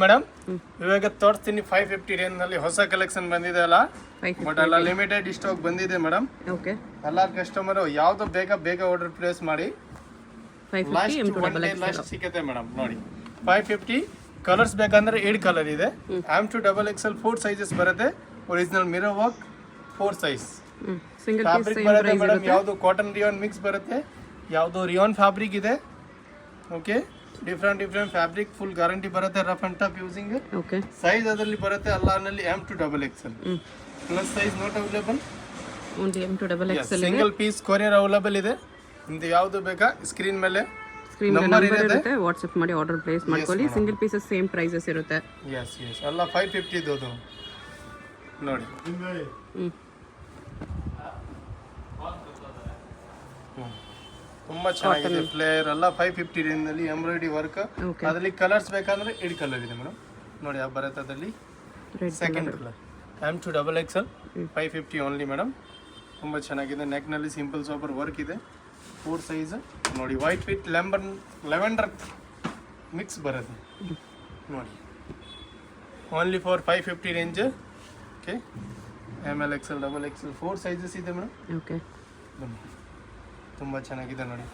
Madam ಇವಾಗ ತೋರಿಸ್ತೀನಿ 550 range ನಲ್ಲಿ ಹೊಸ ಕಲೆಕ್ಷನ್ ಬಂದಿದೆ ಅಲ್ಲ, ಬಟ್ ಎಲ್ಲ ಲಿಮಿಟೆಡ್ ಸ್ಟಾಕ್ ಬಂದಿದೆ ಮೇಡಮ್. ಓಕೆ, ಎಲ್ಲ ಕಸ್ಟಮರ್ ಯಾವ್ದು ಬೇಗ ಆರ್ಡರ್ ಪ್ಲೇಸ್ ಮಾಡಿ. ಲಾಸ್ಟ್ ಸಿಕ್ಕತ್ತೆ ಮೇಡಮ್ ನೋಡಿ. 550 ಕಲರ್ಸ್ ಬೇಕಂದ್ರೆ 8 ಕಲರ್ ಇದೆ. M2XXL 4 ಸೈಜಸ್ ಬರುತ್ತೆ. Original mirror work 4 size. Single fabric ಬರುತ್ತೆ ಮೇಡಮ್. ಯಾವುದು ಕಾಟನ್ ರಿಯಾನ್ ಮಿಕ್ಸ್ ಬರುತ್ತೆ, ಯಾವುದು ರಿಯಾನ್ ಫ್ಯಾಬ್ರಿಕ್ ಇದೆ. Okay, different fabric, full guarantee ಬರುತ್ತೆ. Rough and tough using. Okay, size ಅದರಲ್ಲಿ ಬರುತ್ತೆ ಅಲ್ಲಾನಲ್ಲಿ M2XXL. Plus size not available. Only M2XXL. Single piece courier available ಇದೆ. ನಿಮ್ದು ಯಾವುದು ಬೇಕಾ ಸ್ಕ್ರೀನ್ ಮೇಲೆ ನಂಬರ್ ಇರುತ್ತೆ, ವಾಟ್ಸ್ಆಪ್ ಮಾಡಿ ಆರ್ಡರ್ ಪ್ಲೇಸ್ ಮಾಡ್ಕೊಳ್ಳಿ. ಸಿಂಗಲ್ ಪೀಸಸ್ ಸೇಮ್ ಪ್ರೈಸಸ್ ಇರುತ್ತೆ. ಎಸ್ ಎಲ್ಲ 550 ಇದು ನೋಡಿ. ತುಂಬಾ ಚೆನ್ನಾಗಿದೆ ಫ್ಲೇರ್ ಎಲ್ಲ. 550 ರೇಂಜ್ ನಲ್ಲಿ ಎಂಬ್ರಾಯ್ಡರಿ ವರ್ಕ್. ಅದರಲ್ಲಿ ಕಲರ್ಸ್ ಬೇಕಂದ್ರೆ 8 ಕಲರ್ ಇದೆ ಮೇಡಮ್ ನೋಡಿ. ಯಾವ ಬರುತ್ತೆ ಅದರಲ್ಲಿ second colour. M2XXL 550 only madam. ತುಂಬಾ ಚೆನ್ನಾಗಿದೆ. ನೆಕ್ ನಲ್ಲಿ ಸಿಂಪಲ್ ಸೋಬರ್ ವರ್ಕ್ ಇದೆ. 4 ಸೈಜ್ ನೋಡಿ. ವೈಟ್ ವಿತ್ ಲೆವೆಂಡರ್ ಮಿಕ್ಸ್ ಬರುತ್ತೆ ನೋಡಿ. Only for 550 range. Okay, ML XL XXL 4 sizes ಇದೆ ಮೇಡಮ್. ಓಕೆ, ತುಂಬ ಚೆನ್ನಾಗಿದೆ ನೋಡಿ.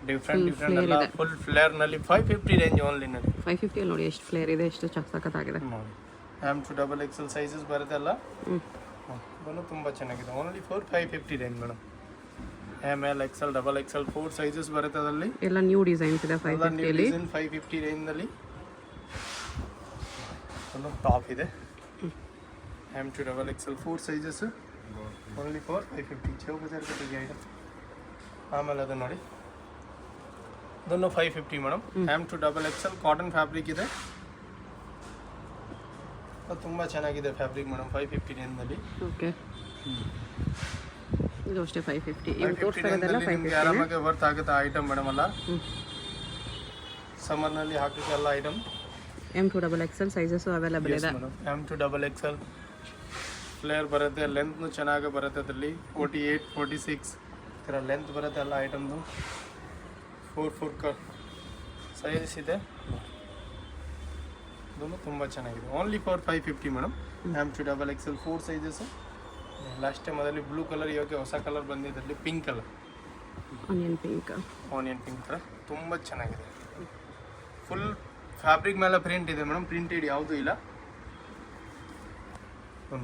ಡಿಫ್ರೆಂಟ್ ಎಲ್ಲ ಫುಲ್ ಫ್ಲೇರ್ ನಲ್ಲಿ 550 ರೇಂಜ್ ಓನ್ಲಿ ನಲ್ಲಿ. 550 ನೋಡಿ ಎಷ್ಟು ಫ್ಲೇರ್ ಇದೆ, ಎಷ್ಟು ಸಖತ್ತಾಗಿದೆ ನೋಡಿ. M2XXL ಸೈಜಸ್ ಬರುತ್ತೆ ಅಲ್ಲ, ಅದನ್ನು ತುಂಬ ಚೆನ್ನಾಗಿದೆ. Only for 550 range madam. ML XL XXL 4 sizes ಬರುತ್ತೆ ಅದರಲ್ಲಿ. ಎಲ್ಲ ನ್ಯೂ ಡಿಸೈನ್ಸ್ ಇದೆ 550 ಅಲ್ಲಿ. 550 ರೇಂಜ್ ನಲ್ಲಿ ಒಂದು ಟಾಪ್ ಇದೆ. M2XXL 4 sizes only for 550. ಚೌಕಜಾರ್ ಕಟ್ಟಿಗೆ ಐಟಮ್. ಆಮೇಲೆ ಅದು ನೋಡಿ, ಅದನ್ನು 550 ಮೇಡಮ್. M2XXL ಕಾಟನ್ ಫ್ಯಾಬ್ರಿಕ್ ಇದೆ. ತುಂಬ ಚೆನ್ನಾಗಿದೆ ಫ್ಯಾಬ್ರಿಕ್ ಮೇಡಮ್. 550 ರೇಂಜ್ನಲ್ಲಿ. ಓಕೆ, ಇದು ಅಷ್ಟೇ 550. ನಿಮಗೆ ಆರಾಮಾಗಿ ವರ್ತ್ ಆಗುತ್ತೆ ಐಟಮ್ ಮೇಡಮ್ ಅಲ್ಲ. ಸಮ್ಮರ್ನಲ್ಲಿ ಹಾಕಲಿಕ್ಕೆ ಎಲ್ಲ ಐಟಮ್. M2XXL ಸೈಜಸ್ ಅವೈಲೇಬಲ್ ಇದೆ. M2XXL ಫ್ಲೇರ್ ಬರುತ್ತೆ. ಲೆಂತ್ನು ಚೆನ್ನಾಗಿ ಬರುತ್ತೆ ಅದರಲ್ಲಿ. 48, 46 ಈ ಥರ ಲೆಂತ್ ಬರುತ್ತೆ ಎಲ್ಲ ಐಟಮ್ದು. 4 ಸೈಜಸ್ ಇದೆ. ಇದನ್ನು ತುಂಬ ಚೆನ್ನಾಗಿದೆ. Only for 550 madam. M2XXL 4 sizes. Last time ಅದರಲ್ಲಿ ಬ್ಲೂ ಕಲರ್, ಇವಾಗ ಹೊಸ ಕಲರ್ ಬಂದಿದ್ದಲ್ಲಿ ಪಿಂಕ್ ಕಲರ್, ಆನಿಯನ್ ಪಿಂಕ್ ಥರ ತುಂಬ ಚೆನ್ನಾಗಿದೆ. ಫುಲ್ ಫ್ಯಾಬ್ರಿಕ್ ಮೇಲೆ ಪ್ರಿಂಟ್ ಇದೆ ಮೇಡಮ್. ಪ್ರಿಂಟೆಡ್ ಯಾವುದೂ ಇಲ್ಲ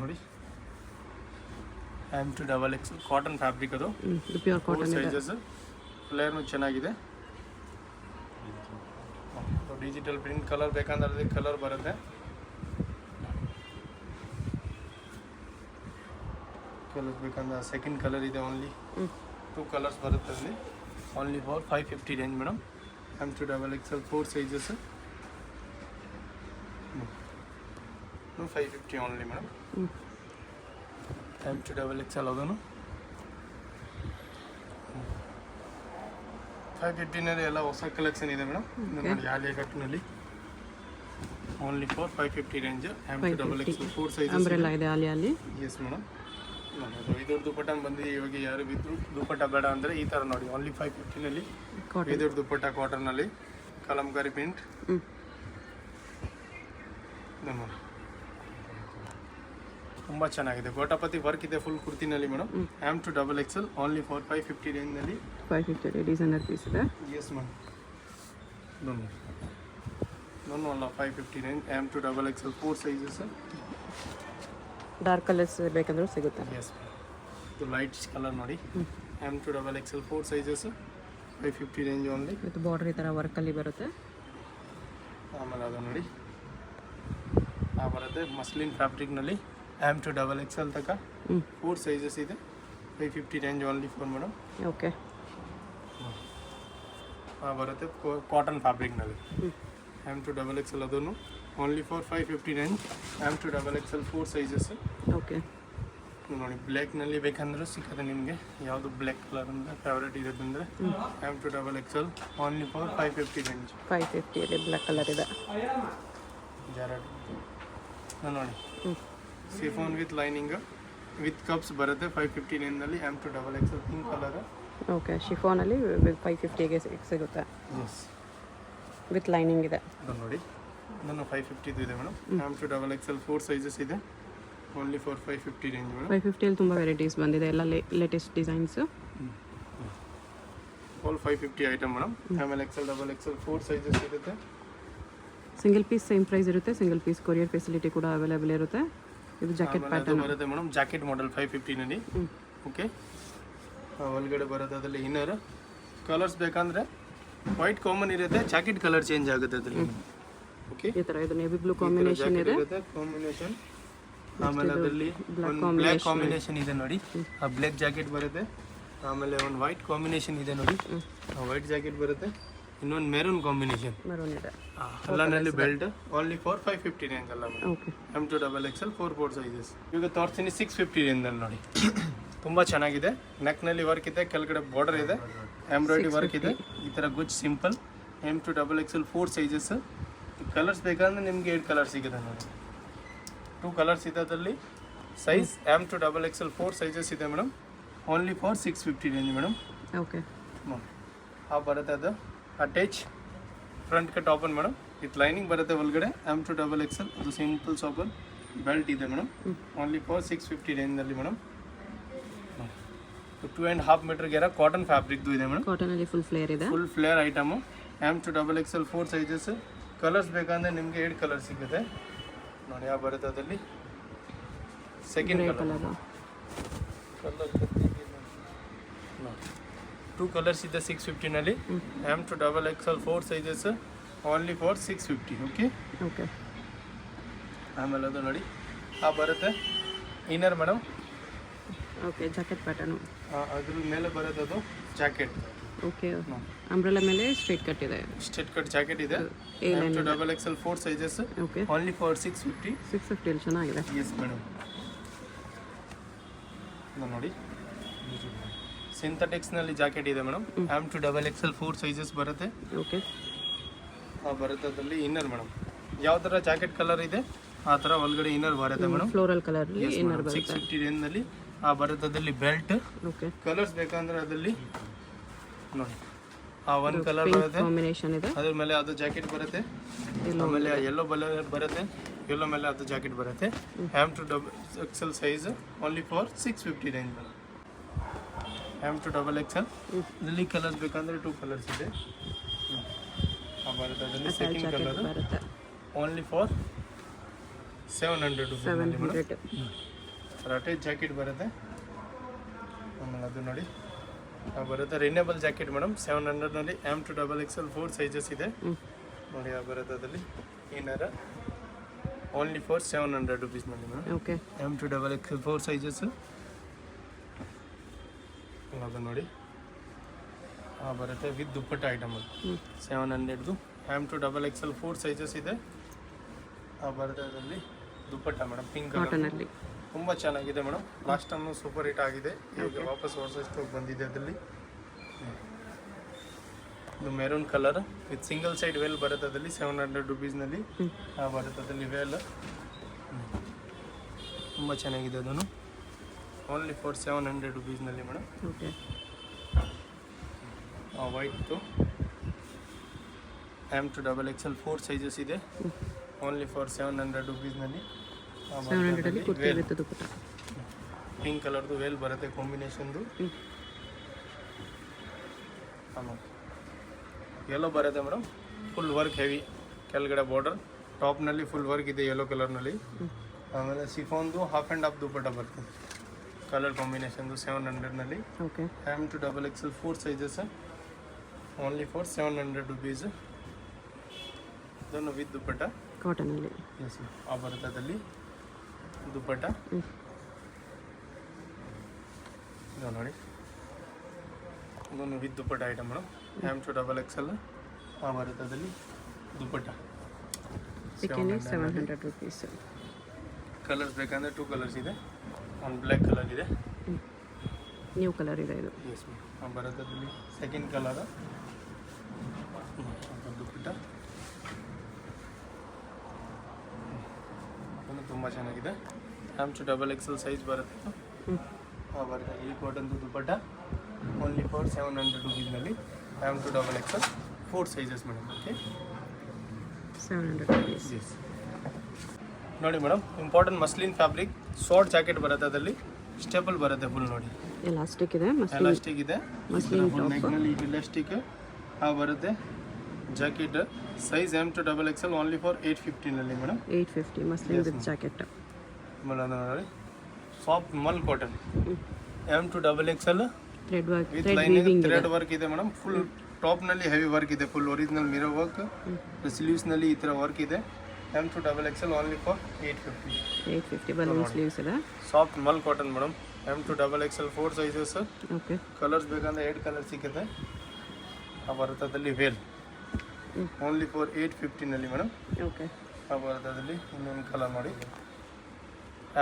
ನೋಡಿ. M2XXL ಕಾಟನ್ ಫ್ಯಾಬ್ರಿಕ್ ಅದು. Pure cotton sizes. ಫ್ಲೇರ್ನು ಚೆನ್ನಾಗಿದೆ. ಡಿಜಿಟಲ್ ಪ್ರಿಂಟ್ ಕಲರ್ ಬೇಕಂದ್ರೆ ಅದಕ್ಕೆ ಕಲರ್ ಬರುತ್ತೆ. ಕಲರ್ ಬೇಕಂದ್ರೆ ಸೆಕೆಂಡ್ ಕಲರ್ ಇದೆ. ಓನ್ಲಿ 2 ಕಲರ್ಸ್ ಬರುತ್ತೆ ಅಲ್ಲಿ. Only for 550 range madam. M2XXL 4 sizes 550 only madam. M2XXL ಅದನ್ನು 550ನಲ್ಲಿ ಎಲ್ಲ ಹೊಸ ಕಲೆಕ್ಷನ್ ಇದೆ ಮೇಡಮ್. ನೋಡಿ ಆಲಿಯಾ ಕಟ್ನಲ್ಲಿ only for 550 range. M2XXL 4 sizes umbrella ಇದೆ ಆಲಿಯಲ್ಲಿ. Yes madam. ಇದ್ರ ದುಪ್ಪಟ್ಟ ಬಂದಿದೆ. ಇವಾಗ ಯಾರು ಬಿದ್ರು ದುಪ್ಪಟ್ಟ ಬೇಡ ಅಂದರೆ ಈ ಥರ ನೋಡಿ. ಓನ್ಲಿ 550ನಲ್ಲಿ ಇದ್ರ ದುಪ್ಪಟ್ಟ ಕಾಟನ್ನಲ್ಲಿ ಕಲಂಕಾರಿ ಪ್ರಿಂಟ್ ನೋಡಿ. ತುಂಬ ಚೆನ್ನಾಗಿದೆ. ಗೋಟಾಪತಿ ವರ್ಕ್ ಇದೆ ಫುಲ್ ಕುರ್ತಿನಲ್ಲಿ ಮೇಡಮ್. M2XXL ಓನ್ಲಿ ಫಾರ್ 550 ರೇಂಜ್ನಲ್ಲಿ. 550 ಡಿಸೈನರ್ ಪೀಸ್ ಇದೆ. Yes madam. ನೋನು ಅಲ್ಲ 550 range. M2XXL 4 sizes. Dark colours ಬೇಕಂದ್ರೂ ಸಿಗುತ್ತೆ. ಎಸ್, ಇದು ಲೈಟ್ ಕಲರ್ ನೋಡಿ. M2XXL 4 sizes 550 range only. ಇದು ಬಾರ್ಡರ್ ಈ ಥರ ವರ್ಕಲ್ಲಿ ಬರುತ್ತೆ. ಆಮೇಲೆ ಅದು ನೋಡಿ ಬರುತ್ತೆ ಮಸ್ಲಿನ್ ಫ್ಯಾಬ್ರಿಕ್ನಲ್ಲಿ. M2XXL ತನಕ 4 ಸೈಜಸ್ ಇದೆ. 550 range only for madam. Okay, ಬರುತ್ತೆ ಕಾಟನ್ ಫ್ಯಾಬ್ರಿಕ್ನಲ್ಲಿ. M2XXL ಅದನ್ನು only for 550 range. M2XXL 4 sizes. Okay ನೋಡಿ. ಬ್ಲ್ಯಾಕ್ನಲ್ಲಿ ಬೇಕಂದ್ರೆ ಸಿಕ್ಕತ್ತೆ ನಿಮಗೆ. ಯಾವುದು ಬ್ಲ್ಯಾಕ್ ಕಲರ್ ಅಂದರೆ ಫೇವ್ರೇಟ್ ಇರೋದಂದರೆ M2XXL only for 550 range. 550 black colour ಇದೆ. ನೋಡಿ, chiffon with lining with cups ಬರುತ್ತೆ 550 ರೇಂಜ್ನಲ್ಲಿ. M2XXL pink colour. ಓಕೆ, ಶಿಫಾನಲ್ಲಿ 550ಗೆ ಸಿಗುತ್ತೆ. ಎಸ್, ವಿತ್ ಲೈನಿಂಗ್ ಇದೆ. ನೋಡಿ ಇದನ್ನು 550 ಇದೆ madam. M to double XL 4 sizes ಇದೆ, ಓನ್ಲಿ ಫಾರ್ 550 ರೇಂಜ್ ಮೇಡಮ್. 550 ತುಂಬ ವೆರೈಟೀಸ್ ಬಂದಿದೆ, ಎಲ್ಲ latest designs. All 550 item madam. ಆಮೇಲೆ ಎಕ್ಸೆಲ್ ಡಬಲ್ ಎಕ್ಸೆಲ್ 4 ಸೈಜಸ್ ಇರುತ್ತೆ. ಸಿಂಗಲ್ ಪೀಸ್ ಸೇಮ್ ಪ್ರೈಸ್ ಇರುತ್ತೆ, ಸಿಂಗಲ್ ಪೀಸ್ ಕೊರಿಯರ್ ಫೆಸಿಲಿಟಿ ಕೂಡ ಅವೈಲೇಬಲ್ ಇರುತ್ತೆ. ಇದು ಜಾಕೆಟ್ ಪ್ಯಾಟರ್ನ್ ಬರುತ್ತೆ ಮೇಡಮ್, ಜಾಕೆಟ್ ಮಾಡೆಲ್ 550 ನಲ್ಲಿ. ಓಕೆ, ಒಳಗಡೆ ಬರುತ್ತೆ ಅದರಲ್ಲಿ ಇನ್ನರ್ ಕಲರ್ಸ್ ಬೇಕಂದ್ರೆ ವೈಟ್ ಕಾಮನ್ ಇರುತ್ತೆ, ಜಾಕೆಟ್ ಕಲರ್ ಚೇಂಜ್ ಆಗುತ್ತೆ ಅದರಲ್ಲಿ. ಓಕೆ, ಈ ಥರ ಇದು ನೇವಿ ಬ್ಲೂ ಕಾಂಬಿನೇಷನ್ ಇದೆ, ಕಾಂಬಿನೇಷನ್. ಆಮೇಲೆ ಅದರಲ್ಲಿ ಒಂದು ಬ್ಲ್ಯಾಕ್ ಕಾಂಬಿನೇಷನ್ ಇದೆ ನೋಡಿ, ಆ ಬ್ಲ್ಯಾಕ್ ಜಾಕೆಟ್ ಬರುತ್ತೆ. ಆಮೇಲೆ ಒಂದು ವೈಟ್ ಕಾಂಬಿನೇಷನ್ ಇದೆ ನೋಡಿ, ಆ ವೈಟ್ ಜಾಕೆಟ್ ಬರುತ್ತೆ. ಇನ್ನೊಂದು ಮೆರೂನ್ ಕಾಂಬಿನೇಷನ್ ಮರೂನ್ ಇದೆ. ಎಲ್ಲನಲ್ಲಿ ಬೆಲ್ಟ್ ಓನ್ಲಿ ಫಾರ್ 550 ರೇಂಜ್ ಅಲ್ಲ madam. Okay, M to double XL 4 sizes. ಈಗ ತೋರಿಸ್ತೀನಿ 650 ರೇಂಜಲ್ಲಿ ನೋಡಿ. ತುಂಬ ಚೆನ್ನಾಗಿದೆ, ನೆಕ್ನಲ್ಲಿ ವರ್ಕ್ ಇದೆ, ಕೆಳಗಡೆ ಬಾರ್ಡರ್ ಇದೆ, ಎಂಬ್ರಾಯ್ಡ್ರಿ ವರ್ಕ್ ಇದೆ. ಈ ಥರ ಗುಚ್ simple M to double XL 4 sizes. Colours ಬೇಕಂದ್ರೆ ನಿಮಗೆ 8 ಕಲರ್ ಸಿಗುತ್ತೆ ನೋಡಿ. 2 ಕಲರ್ಸ್ ಇದೆ ಅದರಲ್ಲಿ. Size M to double XL 4 sizes ಇದೆ madam, only for 650 range madam. Okay, ಬರುತ್ತೆ ಅದು attach front cut open madam, with lining ಬರುತ್ತೆ ಒಳಗಡೆ. ಎಮ್ ಟು ಡಬಲ್ ಎಕ್ಸೆಲ್ ಅದು ಸಿಂಪಲ್ ಸೋಪರ್ ಬೆಲ್ಟ್ ಇದೆ ಮೇಡಮ್, ಓನ್ಲಿ ಫಾರ್ 650 ರೇಂಜಲ್ಲಿ ಮೇಡಮ್. 2.5 ಮೀಟರ್ ಗೆರ cotton ಫ್ಯಾಬ್ರಿಕ್ದು ಇದೆ ಮೇಡಮ್. ಕಾಟನಲ್ಲಿ ಫುಲ್ ಫ್ಲೇರ್ ಇದೆ, full flare item. M to double XL 4 sizes. Colours ಬೇಕಂದ್ರೆ ನಿಮಗೆ 8 ಕಲರ್ ಸಿಗುತ್ತೆ ನೋಡಿ. ಯಾವ ಬರುತ್ತೆ ಅದರಲ್ಲಿ ಸೆಕೆಂಡ್ ಕಲರ್. 2 ಕಲರ್ಸ್ ಇದೆ 650 ನಲ್ಲಿ. M to double XL 4 sizes, only for 650. Okay okay. ಆಮೇಲೆ ಅದು ನೋಡಿ ಬರುತ್ತೆ inner madam. Okay, jacket pattern. ಅದ್ರ ಮೇಲೆ ಬರುತ್ತೆ ಅದು ಜಾಕೆಟ್. ಓಕೆ, ಅಂಬ್ರೆಲಾ ಮೇಲೆ ಸ್ಟ್ರೇಟ್ ಕಟ್ ಇದೆ, ಸ್ಟ್ರೇಟ್ ಕಟ್ ಜಾಕೆಟ್ ಇದೆ. M to double XL 4 sizes, okay, only for 650. 650 ಚೆನ್ನಾಗಿದೆ. Yes madam. ನೋಡಿ ಸಿಂಥೆಟಿಕ್ಸ್ನಲ್ಲಿ ಜಾಕೆಟ್ ಇದೆ madam. M to double XL 4 sizes ಬರುತ್ತೆ. ಓಕೆ, ಬರುತ್ತೆ ಅದರಲ್ಲಿ ಇನ್ನರ್ ಮೇಡಮ್. ಯಾವ ಥರ ಜಾಕೆಟ್ ಕಲರ್ ಇದೆ ಆ ಥರ ಒಳಗಡೆ ಇನ್ನರ್ ಬರುತ್ತೆ ಮೇಡಮ್. ಫ್ಲೋರಲ್ ಕಲರ್ ಇನ್ನರ್ ಬರುತ್ತೆ. 650 ರೇಂಜ್ನಲ್ಲಿ ಬರುತ್ತೆ ಅದರಲ್ಲಿ ಬೆಲ್ಟ್. ಓಕೆ, ಕಲರ್ಸ್ ಬೇಕಂದ್ರೆ ಅದರಲ್ಲಿ ನೋಡಿ ಒಂದು ಕಲರ್ ಬರುತ್ತೆ, ಕಾಂಬಿನೇಷನ್ ಇದೆ. ಅದ್ರ ಮೇಲೆ ಅದು ಜಾಕೆಟ್ ಬರುತ್ತೆ. ಆಮೇಲೆ ಯೆಲ್ಲೋ ಕಲರ್ ಬರುತ್ತೆ, ಯೆಲ್ಲೋ ಮೇಲೆ ಅದು ಜಾಕೆಟ್ ಬರುತ್ತೆ. M to double XL size, only for 650 range madam. M to double XL ಇದರಲ್ಲಿ ಕಲರ್ಸ್ ಬೇಕಂದ್ರೆ 2 ಕಲರ್ಸ್ ಇದೆ. ಬರುತ್ತೆ ಅದರಲ್ಲಿ ಸೆಕೆಂಡ್ ಕಲರ್, ಬರುತ್ತೆ only for 700 rupees madam. 700. Attach jacket ಬರುತ್ತೆ. ಆಮೇಲೆ ಅದು ನೋಡಿ ಬರುತ್ತೆ ರಿನೇಬಲ್ ಜಾಕೆಟ್ ಮೇಡಮ್. 700ನಲ್ಲಿ M to double XL 4 sizes ಇದೆ ನೋಡಿ. ಬರುತ್ತೆ ಅದರಲ್ಲಿ ಇನ್ನರ, ಓನ್ಲಿ ಫಾರ್ 700 ರುಪೀಸ್ ಮಾಡಿ madam. Okay, M to double XL 4 sizes. ಅದು ನೋಡಿ ಬರುತ್ತೆ ವಿತ್ ದುಪ್ಪಟ್ಟ ಐಟಮ್ ಅದು 700ದು. M to double XL 4 sizes ಇದೆ. ಬರುತ್ತೆ ಅದರಲ್ಲಿ ದುಪ್ಪಟ್ಟ ಮೇಡಮ್, ಪಿಂಕ್ ಕಲರ್. ಕಾಟನಲ್ಲಿ ತುಂಬ ಚೆನ್ನಾಗಿದೆ madam. Last time super hit ಆಗಿದೆ, ಈಗ ವಾಪಸ್ ಹೊಸ ಸ್ಟಾಕ್ ಬಂದಿದೆ ಅದರಲ್ಲಿ. ಇದು maroon colour with single side veil ಬರುತ್ತೆ ಅದರಲ್ಲಿ 700 ರುಪೀಸ್ನಲ್ಲಿ ಬರುತ್ತೆ ಅದರಲ್ಲಿ ವೇಲ್. ತುಂಬ ಚೆನ್ನಾಗಿದೆ ಅದನ್ನು, ಓನ್ಲಿ ಫಾರ್ 700 ರುಪೀಸ್ನಲ್ಲಿ madam. Okay, white M to double XL 4 sizes ಇದೆ, ಓನ್ಲಿ ಫಾರ್ 700 ರುಪೀಸ್ನಲ್ಲಿ. 700 ಕುರ್ತಿ ವಿತ್ ದುಪ್ಪಟ್ಟ. ಪಿಂಕ್ ಕಲರ್ದು ವೇಲ್ ಬರುತ್ತೆ ಕಾಂಬಿನೇಷನ್ದು. ಯೆಲ್ಲೋ ಬರುತ್ತೆ ಮೇಡಮ್, ಫುಲ್ ವರ್ಕ್ ಹೆವಿ. ಕೆಳಗಡೆ ಬಾರ್ಡರ್, ಟಾಪ್ನಲ್ಲಿ ಫುಲ್ ವರ್ಕ್ ಇದೆ ಯೆಲ್ಲೋ ಕಲರ್ನಲ್ಲಿ. ಆಮೇಲೆ ಸಿಫಾನ್ದು ಹಾಫ್ ಆ್ಯಂಡ್ ಹಾಫ್ ದುಪ್ಪಟ್ಟ ಬರ್ತದೆ ಕಲರ್ ಕಾಂಬಿನೇಷನ್ದು 700ನಲ್ಲಿ. Okay, M to double XL 4 sizes, only for 700 rupees. ಇದನ್ನು ವಿತ್ ದುಪ್ಪಟ್ಟ ಕಾಟನಲ್ಲಿ. ಎಸ್ ಬರುತ್ತೆ ಅದರಲ್ಲಿ ದುಪ್ಪಟ್ಟ. ಇದು ನೋಡಿ ಇದೊಂದು with dupatta item madam. M to double XL ಬರುತ್ತೆ ಅದರಲ್ಲಿ ದುಪ್ಪಟ್ಟ. Chicken 700 rupees. ಕಲರ್ಸ್ ಬೇಕಂದ್ರೆ 2 ಕಲರ್ಸ್ ಇದೆ, ಒಂದು ಬ್ಲ್ಯಾಕ್ ಕಲರ್ ಇದೆ, ನ್ಯೂ ಕಲರ್ ಇದೆ ಇದು. Yes ma'am. ಬರುತ್ತೆ ಅದರಲ್ಲಿ ಸೆಕೆಂಡ್ ಕಲರ್ ದುಪ್ಪಟ್ಟ. ತುಂಬ ಚೆನ್ನಾಗಿದೆ. M to double XL size ಬರುತ್ತೆ. ಬರುತ್ತೆ ಈ ಕಾಟನ್ದು ದುಪ್ಪಟ್ಟ, ಓನ್ಲಿ ಫಾರ್ 700 ರುಪೀಸ್ನಲ್ಲಿ. M to double XL 4 sizes madam. Okay, 700 rupees. ನೋಡಿ madam, important muslin fabric, short jacket ಬರುತ್ತೆ, ಅದರಲ್ಲಿ ಸ್ಟೇಬಲ್ ಬರುತ್ತೆ ಫುಲ್. ನೋಡಿ ಎಲಾಸ್ಟಿಕ್ ಇದೆ, ಎಲಾಸ್ಟಿಕ್ ಇದೆ, ಮಸ್ಲಿನ್ ನೆಕ್ನಲ್ಲಿ ಎಲಾಸ್ಟಿಕ್ ಬರುತ್ತೆ. Jacket size M2XXL only for 850 ನಲ್ಲಿ ಮೇಡಮ್. 850 muslin with jacket. ಆಮೇಲೆ ನೋಡಿ soft mul cotton M2XXL thread work, with lining thread work ಇದೆ ಮೇಡಮ್. ಫುಲ್ ಟಾಪ್ ನಲ್ಲಿ ಹೆವಿ ವರ್ಕ್ ಇದೆ, full original mirror work. Sleeves ನಲ್ಲಿ ಈ ತರ ವರ್ಕ್ ಇದೆ. M2XXL only for 850. 850 balloon sleeves ಇದೆ. Soft mul cotton madam. M2XXL 4 sizes. Okay, colours ಬೇಕಂದ್ರೆ 8 colour ಸಿಗುತ್ತೆ. ಆ ಬರ್ತದಲ್ಲಿ ವೇಲ್ ಓನ್ಲಿ ಫಾರ್ 850 ನಲ್ಲಿ ಮೇಡಮ್. ಓಕೆ, ಆ ಬರ್ತದಲ್ಲಿ ಇನ್ನೊಂದು ಕಲರ್ ನೋಡಿ.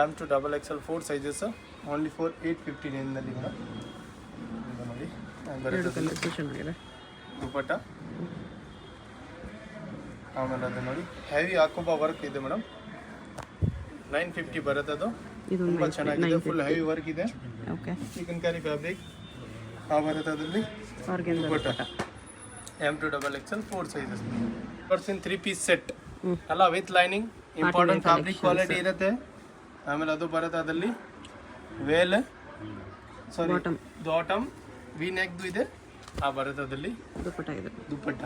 M2XXL 4 ಸೈಜಸ್ ಓನ್ಲಿ ಫಾರ್ 850 ನಲ್ಲಿ ಮೇಡಮ್. ಇದು ನೋಡಿ ಬರ್ತದಲ್ಲಿ ಚೆನ್ನಾಗಿದೆ ದುಪಟ್ಟ. ಆಮೇಲೆ ಅದು ನೋಡಿ ಹೆವಿ ಆಕೋಬಾ ವರ್ಕ್ ಇದೆ ಮೇಡಮ್. 950 ಬರುತ್ತೆ ಅದು. ಇದು ತುಂಬ ಚೆನ್ನಾಗಿದೆ, ಫುಲ್ ಹೆವಿ ವರ್ಕ್ ಇದೆ. Okay, chikankari fabric. ಆ ಬರುತ್ತೆ ಅದರಲ್ಲಿ ಆರ್ಗೆನ್ಜಾ ದುಪಟ್ಟ. M2XXL 4 ಸೈಜಸ್. ಪರ್ಸನ್ 3 ಪೀಸ್ ಸೆಟ್ ಅಲ್ಲ, with lining. Important fabric quality ಇರುತ್ತೆ. ಆಮೇಲೆ ಅದು ಬರುತ್ತೆ ಅದರಲ್ಲಿ ವೇಲ್, ಸಾರಿ ಬಾಟಮ್ ವಿ ನೆಕ್ದು ಇದೆ. ಆ ಬರುತ್ತೆ ಅದರಲ್ಲಿ ದುಪಟ್ಟ ಇದೆ, ದುಪಟ್ಟ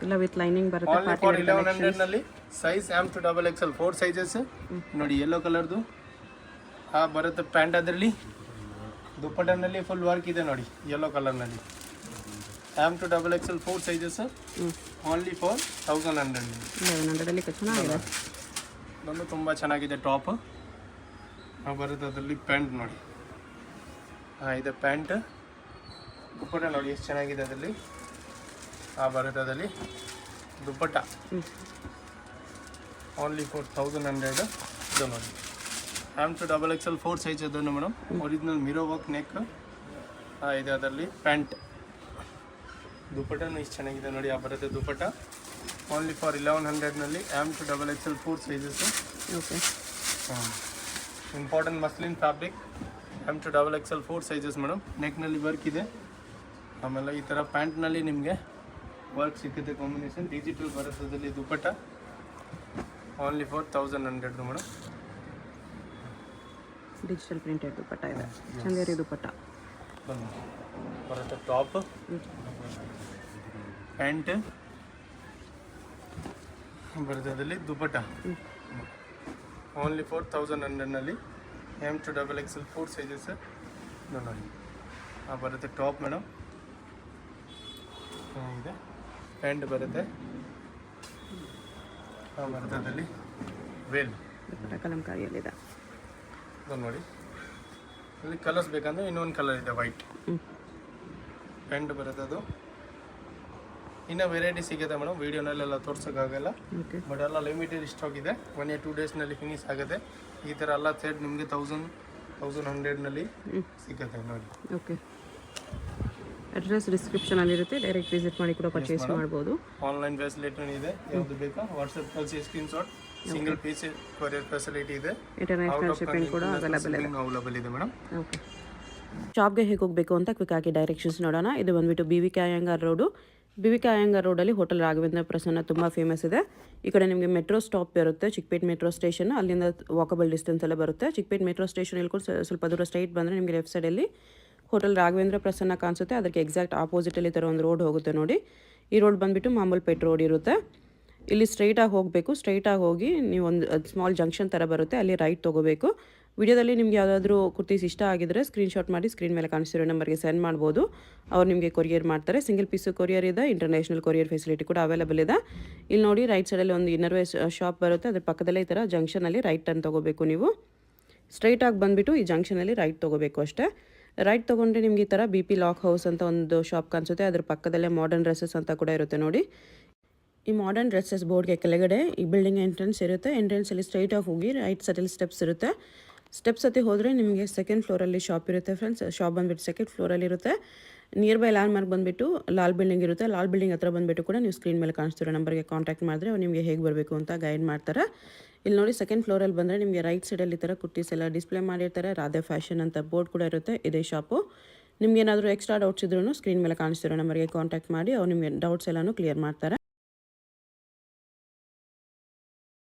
ಎಲ್ಲ ವಿತ್ ಲೈನಿಂಗ್ ಬರುತ್ತೆ. ಓನ್ಲಿ ಫಾರ್ 1100 ನಲ್ಲಿ. Size M2XXL 4 sizes. ನೋಡಿ ಯೆಲ್ಲೋ ಕಲರ್ದು ಆ ಬರುತ್ತೆ ಪ್ಯಾಂಟ್. ಅದರಲ್ಲಿ ದುಪಟ್ಟನಲ್ಲಿ ಫುಲ್ ವರ್ಕ್ ಇದೆ ನೋಡಿ, ಯೆಲ್ಲೋ ಕಲರ್ನಲ್ಲಿ. M2XXL 4 sizes only for 1100. 1100 ಚೆನ್ನಾಗಿದೆ. ಒಂದು ತುಂಬ ಚೆನ್ನಾಗಿದೆ ಟಾಪ್. ಬರುತ್ತೆ ಅದರಲ್ಲಿ ಪ್ಯಾಂಟ್ ನೋಡಿ. ಇದೆ ಪ್ಯಾಂಟ್. ದುಪ್ಪಟ್ಟ ನೋಡಿ ಎಷ್ಟು ಚೆನ್ನಾಗಿದೆ ಅದರಲ್ಲಿ. ಬರುತ್ತೆ ಅದರಲ್ಲಿ ದುಪ್ಪಟ್ಟ ಓನ್ಲಿ ಫಾರ್ 1100. ಇದು ನೋಡಿ M2XXL 4 ಸೈಜ್ ಅದನ್ನು madam. Original mirror work neck ಇದೆ ಅದರಲ್ಲಿ. ಪ್ಯಾಂಟ್ ದುಪ್ಪಟ್ಟನೂ ಇಷ್ಟು ಚೆನ್ನಾಗಿದೆ ನೋಡಿ. ಬರುತ್ತೆ ದುಪ್ಪಟ್ಟ ಓನ್ಲಿ ಫಾರ್ 1100 ನಲ್ಲಿ. M2XXL 4 sizes. Okay, important muslin fabric. M2XXL 4 sizes madam. ನೆಕ್ನಲ್ಲಿ ವರ್ಕ್ ಇದೆ. ಆಮೇಲೆ ಈ ಥರ ಪ್ಯಾಂಟ್ನಲ್ಲಿ ನಿಮಗೆ ವರ್ಕ್ ಸಿಗುತ್ತೆ, ಕಾಂಬಿನೇಷನ್ ಡಿಜಿಟಲ್ ಬರುತ್ತದಲ್ಲಿ. Dupatta only for 1100 madam. Digital printed dupatta ಇದೆ, ಚಂದೇರಿ ದುಪಟ್ಟ ಬರುತ್ತೆ. ಟಾಪ್ ಪ್ಯಾಂಟ್ ಬರುತ್ತೆ ಅದರಲ್ಲಿ. ದುಪಟ್ಟ ಓನ್ಲಿ ಫಾರ್ 1100 ನಲ್ಲಿ. M2XXL 4 ಸೈಜಸ್ ನೋಡಿ. ಬರುತ್ತೆ ಟಾಪ್ ಮೇಡಮ್. ಇದೆ ಪ್ಯಾಂಟ್ ಬರುತ್ತೆ. ಬರುತ್ತೆ ಅದರಲ್ಲಿ ವೇಲ್ ದುಪಟ್ಟ ಕಲಂಕಾರಿಯಲ್ಲಿದೆ. ಇದು ನೋಡಿ, ಅಲ್ಲಿ ಕಲರ್ಸ್ ಬೇಕಂದ್ರೆ ಇನ್ನೊಂದು ಕಲರ್ ಇದೆ ವೈಟ್. ಪ್ಯಾಂಟ್ ಬರುತ್ತೆ ಅದು. ಇನ್ನೂ ವೆರೈಟಿ ಸಿಗುತ್ತೆ ಮೇಡಮ್, ವೀಡಿಯೋನಲ್ಲೆಲ್ಲ ತೋರ್ಸೋಕ್ಕಾಗಲ್ಲ. ಬಟ್ ಎಲ್ಲ ಲಿಮಿಟೆಡ್ ಸ್ಟಾಕ್ ಇದೆ. 1 or 2 ಡೇಸ್ನಲ್ಲಿ ಫಿನಿಶ್ ಆಗುತ್ತೆ. ಈ ಥರ ಎಲ್ಲ ಸೆಟ್ ನಿಮಗೆ 1100 ಸಿಗುತ್ತೆ ನೋಡಿ. ಓಕೆ, ಅಡ್ರೆಸ್ ಡಿಸ್ಕ್ರಿಪ್ಷನಲ್ಲಿರುತ್ತೆ, ಡೈರೆಕ್ಟ್ ವಿಸಿಟ್ ಮಾಡಿ ಕೂಡ ಪರ್ಚೇಸ್ ಮಾಡ್ಬೋದು. ಆನ್ಲೈನ್ ಫೆಸಿಲಿಟಿ ಇದೆ, ಯಾವುದು ಬೇಕಾ ವಾಟ್ಸಪ್ ಕಳಿಸಿ screenshot. Single piece courier facility ಇದೆ. ಇಂಟರ್ನ್ಯಾಷನಲ್ ಶಿಪ್ಪಿಂಗ್ ಕೂಡ ಅವೈಲೇಬಲ್ ಇದೆ ಮೇಡಮ್. ಓಕೆ, ಶಾಪ್ಗೆ ಹೇಗೆ ಹೋಗಬೇಕು ಅಂತ ಕ್ವಿಕ್ ಆಗಿ ಡೈರೆಕ್ಷನ್ಸ್ ನೋಡೋಣ. ಇದು ಬಂದುಬಿಟ್ಟು BVK Iyengar road. BVK Iyengar ರೋಡಲ್ಲಿ ಹೋಟೆಲ್ ರಾಘವೇಂದ್ರ ಪ್ರಸನ್ನ ತುಂಬ ಫೇಮಸ್ ಇದೆ. ಈ ಕಡೆ ನಿಮಗೆ ಮೆಟ್ರೋ ಸ್ಟಾಪ್ ಇರುತ್ತೆ, ಚಿಕ್ಕಪೇಟ್ ಮೆಟ್ರೋ ಸ್ಟೇಷನ್. ಅಲ್ಲಿಂದ ವಾಕಬಲ್ ಡಿಸ್ಟೆನ್ಸ್ ಎಲ್ಲ ಬರುತ್ತೆ. ಚಿಕ್ಕಪೇಟ್ ಮೆಟ್ರೋ ಸ್ಟೇಷನ್ ಇಳ್ಕೊಂಡು ಸ್ವಲ್ಪ ದೂರ ಸ್ಟ್ರೈಟ್ ಬಂದರೆ ನಿಮಗೆ ಲೆಫ್ಟ್ ಸೈಡಲ್ಲಿ ಹೋಟೆಲ್ ರಾಘವೇಂದ್ರ ಪ್ರಸನ್ನ ಕಾಣಿಸುತ್ತೆ. ಅದಕ್ಕೆ ಎಕ್ಸಾಕ್ಟ್ ಆಪೋಸಿಟಲ್ಲಿ ಈ ಥರ ಒಂದು ರೋಡ್ ಹೋಗುತ್ತೆ ನೋಡಿ. ಈ ರೋಡ್ ಬಂದುಬಿಟ್ಟು ಮಾಮೂಲ್ಪೇಟ್ ರೋಡ್ ಇರುತ್ತೆ. ಇಲ್ಲಿ ಸ್ಟ್ರೈಟಾಗಿ ಹೋಗಬೇಕು. ಸ್ಟ್ರೈಟಾಗಿ ಹೋಗಿ ನೀವು ಒಂದು ಸ್ಮಾಲ್ ಜಂಕ್ಷನ್ ಥರ ಬರುತ್ತೆ, ಅಲ್ಲಿ ರೈಟ್ ತೊಗೋಬೇಕು. ವಿಡಿಯೋದಲ್ಲಿ ನಿಮ್ಗೆ ಯಾವುದಾದ್ರೂ ಕುರ್ತೀಸ್ ಇಷ್ಟ ಆಗಿದ್ರೆ ಸ್ಕ್ರೀನ್ಶಾಟ್ ಮಾಡಿ ಸ್ಕ್ರೀನ್ ಮೇಲೆ ಕಾಣಿಸ್ತಿರೋ ನಂಬರ್ಗೆ ಸೆಂಡ್ ಮಾಡ್ಬೋದು. ಅವ್ರು ನಿಮಗೆ ಕೊರಿಯರ್ ಮಾಡ್ತಾರೆ. ಸಿಂಗಲ್ ಪೀಸು ಕೊರಿಯರ್ ಇದೆ, ಇಂಟರ್ನ್ಯಾಷನಲ್ ಕೊರಿಯರ್ ಫೆಸಿಲಿಟಿ ಕೂಡ ಅವೈಲೇಬಲ್ ಇದೆ. ಇಲ್ಲಿ ನೋಡಿ ರೈಟ್ ಸೈಡಲ್ಲಿ ಒಂದು ಇನ್ನರ್ವೇರ್ ಶಾಪ್ ಬರುತ್ತೆ. ಅದ್ರ ಪಕ್ಕದಲ್ಲೇ ಈ ಥರ ಜಂಕ್ಷನಲ್ಲಿ ರೈಟ್ ಟರ್ನ್ ತೊಗೋಬೇಕು. ನೀವು ಸ್ಟ್ರೈಟಾಗಿ ಬಂದುಬಿಟ್ಟು ಈ ಜಂಕ್ಷನಲ್ಲಿ ರೈಟ್ ತೊಗೋಬೇಕು ಅಷ್ಟೇ. ರೈಟ್ ತೊಗೊಂಡ್ರೆ ನಿಮ್ಗೆ ಈ ಥರ BP ಲಾಕ್ ಹೌಸ್ ಅಂತ ಒಂದು ಶಾಪ್ ಕಾಣಿಸುತ್ತೆ. ಅದ್ರ ಪಕ್ಕದಲ್ಲೇ ಮಾಡರ್ನ್ ಡ್ರೆಸ್ಸಸ್ ಅಂತ ಕೂಡ ಇರುತ್ತೆ ನೋಡಿ. ಈ ಮಾಡರ್ನ್ ಡ್ರೆಸ್ಸಸ್ ಬೋರ್ಡ್ಗೆ ಕೆಳಗಡೆ ಈ ಬಿಲ್ಡಿಂಗ್ ಎಂಟ್ರೆನ್ಸ್ ಇರುತ್ತೆ. ಎಂಟ್ರೆನ್ಸಲ್ಲಿ ಸ್ಟ್ರೈಟಾಗಿ ಹೋಗಿ ರೈಟ್ ಸೈಡಲ್ಲಿ ಸ್ಟೆಪ್ಸ್ ಇರುತ್ತೆ. ಸ್ಟೆಪ್ಸ್ ಹತ್ತಿ ಹೋದರೆ ನಿಮಗೆ ಸೆಕೆಂಡ್ ಫ್ಲೋರಲ್ಲಿ ಶಾಪ್ ಇರುತ್ತೆ ಫ್ರೆಂಡ್ಸ್. ಶಾಪ್ ಬಂದುಬಿಟ್ಟು ಸೆಕೆಂಡ್ ಫ್ಲೋರಲ್ಲಿ ಇರುತ್ತೆ. ನಿಯರ್ ಬೈ ಲ್ಯಾಂಡ್ ಮಾರ್ಕ್ ಬಂದುಬಿಟ್ಟು ಲಾಲ್ ಬಿಲ್ಡಿಂಗ್ ಇರುತ್ತೆ. ಲಾಲ್ ಬಿಲ್ಡಿಂಗ್ ಹತ್ರ ಬಂದುಬಿಟ್ಟು ಕೂಡ ನೀವು ಸ್ಕ್ರೀನ್ ಮೇಲೆ ಕಾಣಿಸ್ತಿರೋ ನಂಬರ್ಗೆ ಕಾಂಟ್ಯಾಕ್ಟ್ ಮಾಡಿದ್ರೆ ಅವ್ರು ನಿಮಗೆ ಹೇಗೆ ಬರಬೇಕು ಅಂತ ಗೈಡ್ ಮಾಡ್ತಾರೆ. ಇಲ್ಲಿ ನೋಡಿ ಸೆಕೆಂಡ್ ಫ್ಲೋರಲ್ಲಿ ಬಂದರೆ ನಿಮಗೆ ರೈಟ್ ಸೈಡಲ್ಲಿ ಈ ಥರ ಕುರ್ತೀಸ್ ಎಲ್ಲ ಡಿಸ್ಪ್ಲೇ ಮಾಡಿರ್ತಾರೆ. ರಾಧೆ ಫ್ಯಾಷನ್ ಅಂತ ಬೋರ್ಡ್ ಕೂಡ ಇರುತ್ತೆ. ಇದೇ ಶಾಪು. ನಿಮ್ಗೆ ಏನಾದರೂ ಎಕ್ಸ್ಟ್ರಾ ಡೌಟ್ಸ್ ಇದ್ರೂ ಸ್ಕ್ರೀನ್ ಮೇಲೆ ಕಾಣಿಸ್ತಿರೋ ನಂಬರ್ಗೆ ಕಾಂಟ್ಯಾಕ್ಟ್ ಮಾಡಿ ಅವ್ರು ನಿಮಗೆ ಡೌಟ್ಸ್ ಎಲ್ಲನೂ ಕ್ಲಿಯರ್ ಮಾಡ್ತಾರೆ.